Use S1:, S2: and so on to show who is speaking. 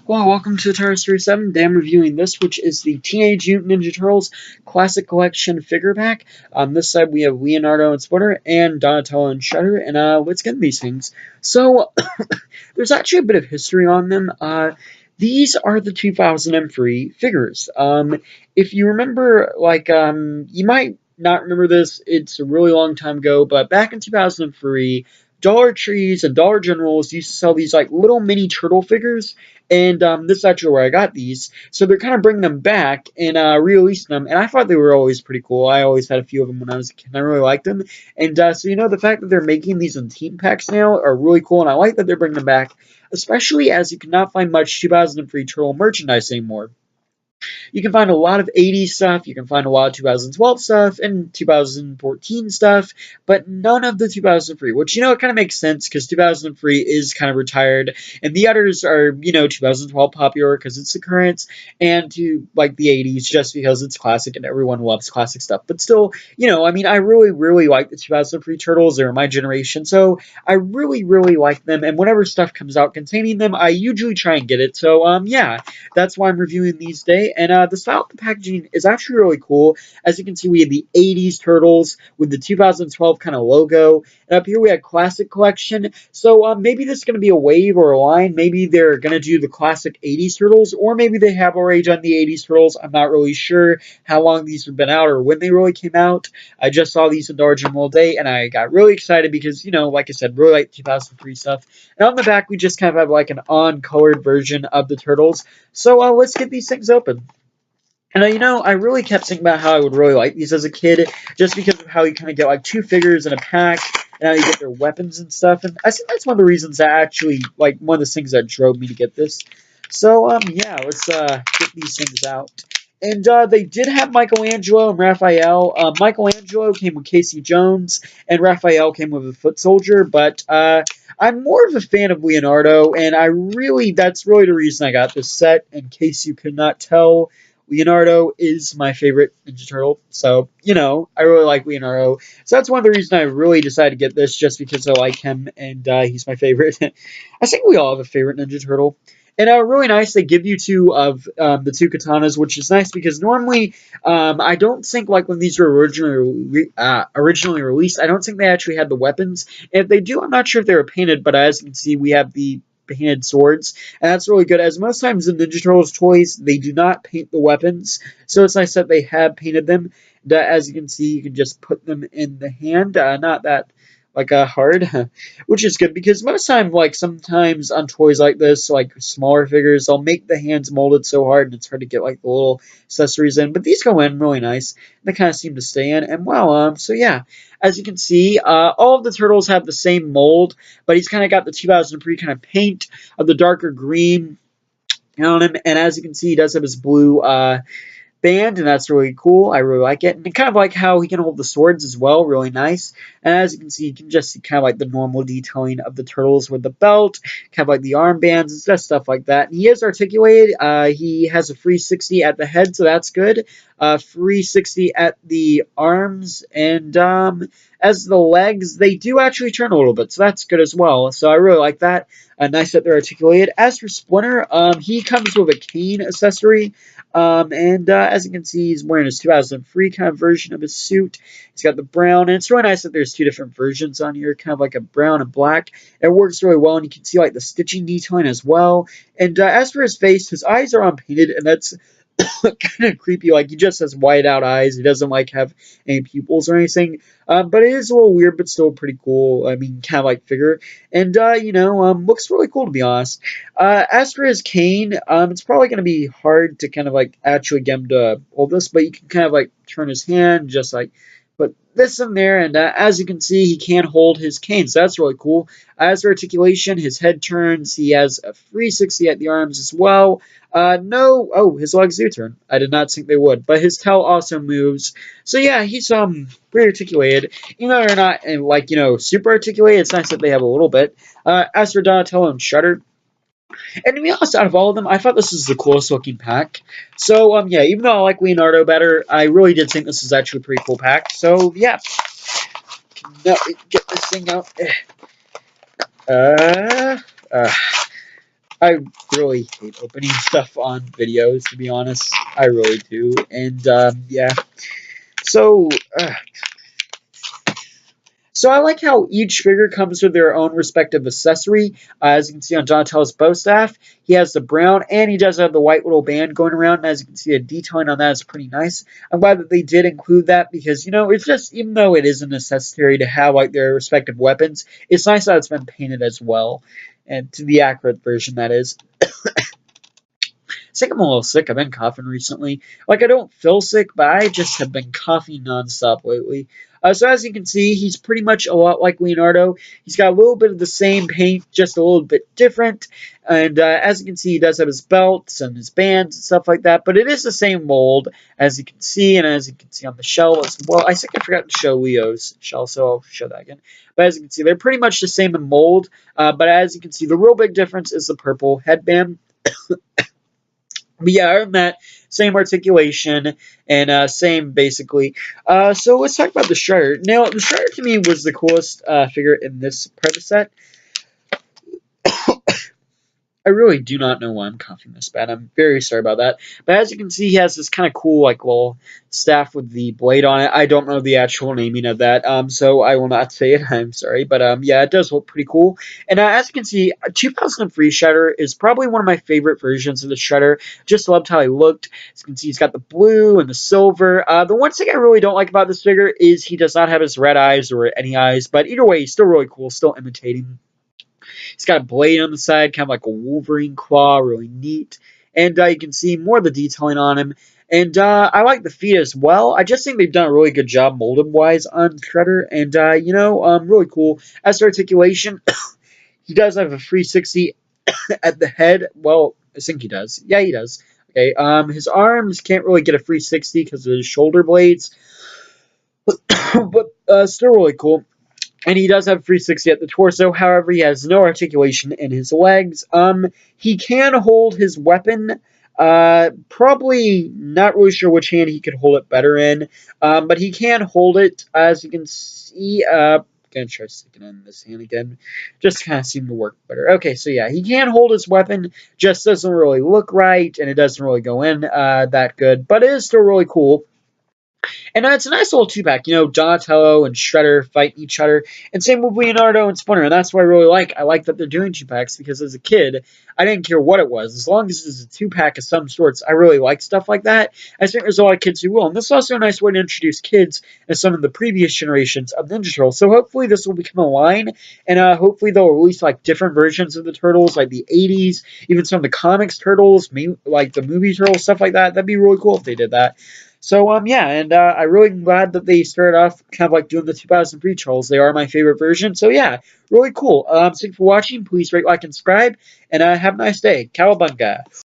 S1: Hello, welcome to Tars 37. Today I'm reviewing this, which is the Teenage Mutant Ninja Turtles Classic Collection figure pack. On this side, we have Leonardo and Splinter, and Donatello and Shredder, and let's get into these things. So, there's actually a bit of history on them. These are the 2003 figures. If you remember, you might not remember this, it's a really long time ago, but back in 2003, Dollar Trees and Dollar Generals used to sell these like little mini turtle figures, and this is actually where I got these. So they're kind of bringing them back and re-releasing them, and I thought they were always pretty cool. I always had a few of them when I was a kid, and I really liked them. And so the fact that they're making these in team packs now are really cool, and I like that they're bringing them back, especially as you cannot find much 2003 Turtle merchandise anymore. You can find a lot of 80s stuff, you can find a lot of 2012 stuff, and 2014 stuff, but none of the 2003, which, it kind of makes sense, because 2003 is kind of retired, and the others are, 2012 popular, because it's the current, and to, like, the 80s, just because it's classic, and everyone loves classic stuff, but still, I really, really like the 2003 Turtles, they're my generation, so I really, really like them, and whenever stuff comes out containing them, I usually try and get it, so, yeah, that's why I'm reviewing these today. And the style of the packaging is actually really cool. As you can see, we have the 80s Turtles with the 2012 kind of logo. And up here we have Classic Collection. So maybe this is going to be a wave or a line. Maybe they're going to do the classic 80s Turtles. Or maybe they have already done the 80s Turtles. I'm not really sure how long these have been out or when they really came out. I just saw these in Dollar General today. And I got really excited because, like I said, really like 2003 stuff. And on the back, we just kind of have like an on-colored version of the Turtles. So let's get these things open. And I really kept thinking about how I would really like these as a kid, just because of how you kind of get like two figures in a pack, and how you get their weapons and stuff. And I think that's one of the reasons that actually, like, one of the things that drove me to get this. So, yeah, let's get these things out. And they did have Michelangelo and Raphael. Michelangelo came with Casey Jones, and Raphael came with a foot soldier. But I'm more of a fan of Leonardo, and that's really the reason I got this set. In case you could not tell, Leonardo is my favorite Ninja Turtle, so, I really like Leonardo. So that's one of the reasons I really decided to get this, just because I like him, and he's my favorite. I think we all have a favorite Ninja Turtle. And really nice, they give you two of the two katanas, which is nice, because normally, I don't think, like, when these were originally released, I don't think they actually had the weapons. And if they do, I'm not sure if they were painted, but as you can see, we have the painted swords, and that's really good, as most times in Ninja Turtles toys, they do not paint the weapons, so it's nice that they have painted them. As you can see, you can just put them in the hand, not that hard, which is good, because most time, like, sometimes on toys like this, like smaller figures, they'll make the hands molded so hard, and it's hard to get like the little accessories in, but these go in really nice, and they kind of seem to stay in, and well, so yeah, as you can see, all of the turtles have the same mold, but he's kind of got the 2003 kind of paint of the darker green on him, and as you can see, he does have his blue band, and that's really cool. I really like it. And kind of like how he can hold the swords as well, really nice. And as you can see, you can just see kind of like the normal detailing of the turtles with the belt, kind of like the armbands and stuff like that. And he is articulated. He has a 360 at the head, so that's good. 360 at the arms, and as the legs, they do actually turn a little bit, so that's good as well. So I really like that. Nice that they're articulated. As for Splinter, he comes with a cane accessory. And as you can see, he's wearing his 2003 kind of version of his suit. He's got the brown, and it's really nice that there's two different versions on here, kind of like a brown and black. It works really well, and you can see like the stitching detailing as well. And as for his face, his eyes are unpainted, and that's kind of creepy. Like, he just has white out eyes. He doesn't like have any pupils or anything. But it is a little weird, but still pretty cool. I mean, kind of like figure. And looks really cool, to be honest. As for his cane, it's probably going to be hard to kind of like actually get him to hold this, but you can kind of like turn his hand, just like put this in there, and as you can see, he can hold his cane, so that's really cool. As for articulation, his head turns. He has a 360 at the arms as well. His legs do turn. I did not think they would, but his tail also moves. So yeah, he's pretty articulated. Even though they're not super articulated, it's nice that they have a little bit. As for Donatello and Shredder, and to be honest, out of all of them, I thought this was the coolest looking pack. So, yeah, even though I like Leonardo better, I really did think this is actually a pretty cool pack. So, yeah. Now, get this thing out. Uh, uh, I really hate opening stuff on videos, to be honest. I really do. And, yeah. So, so I like how each figure comes with their own respective accessory. As you can see on Donatello's bow staff, he has the brown and he does have the white little band going around. And as you can see, the detailing on that is pretty nice. I'm glad that they did include that because, you know, it's just, even though it isn't necessary to have like their respective weapons, it's nice that it's been painted as well. And to the accurate version, that is. I think I'm a little sick. I've been coughing recently. Like, I don't feel sick, but I just have been coughing nonstop lately. So as you can see, he's pretty much a lot like Leonardo. He's got a little bit of the same paint, just a little bit different. And as you can see, he does have his belts and his bands and stuff like that. But it is the same mold, as you can see, and as you can see on the shell as well. I think I forgot to show Leo's shell, so I'll show that again. But as you can see, they're pretty much the same in mold. But as you can see, the real big difference is the purple headband. But yeah, other than that, same articulation and same basically. So let's talk about the Shredder. Now, the Shredder to me was the coolest figure in this part of the set. I really do not know why I'm coughing this bad. I'm very sorry about that. But as you can see, he has this kind of cool, like, little staff with the blade on it. I don't know the actual naming of that, so I will not say it. I'm sorry. But, yeah, it does look pretty cool. And as you can see, 2003 Shredder is probably one of my favorite versions of the Shredder. Just loved how he looked. As you can see, he's got the blue and the silver. The one thing I really don't like about this figure is he does not have his red eyes or any eyes. But either way, he's still really cool, still imitating. He's got a blade on the side, kind of like a Wolverine claw, really neat. And you can see more of the detailing on him. And I like the feet as well. I just think they've done a really good job molded-wise on Shredder. And, you know, really cool. As for articulation, he does have a 360 at the head. Well, I think he does. Yeah, he does. Okay, his arms can't really get a 360 because of his shoulder blades. But still really cool. And he does have 360 at the torso. However, he has no articulation in his legs. He can hold his weapon. Probably not really sure which hand he could hold it better in. But he can hold it, as you can see. Gonna try sticking in this hand again. Just kind of seem to work better. Okay, so yeah, he can hold his weapon. Just doesn't really look right, and it doesn't really go in that good. But it is still really cool. And it's a nice little two-pack. You know, Donatello and Shredder fighting each other. And same with Leonardo and Splinter. And that's what I really like. I like that they're doing two-packs because as a kid, I didn't care what it was. As long as it's a two-pack of some sorts, I really like stuff like that. I think there's a lot of kids who will. And this is also a nice way to introduce kids as some of the previous generations of Ninja Turtles. So hopefully this will become a line. And hopefully they'll release like different versions of the Turtles, like the 80s, even some of the comics Turtles, maybe like the movie Turtles, stuff like that. That'd be really cool if they did that. So, yeah, and I'm really glad that they started off kind of like doing the 2003 Trolls. They are my favorite version. So, yeah, really cool. Thanks for watching. Please rate, like, and subscribe. And have a nice day. Cowabunga.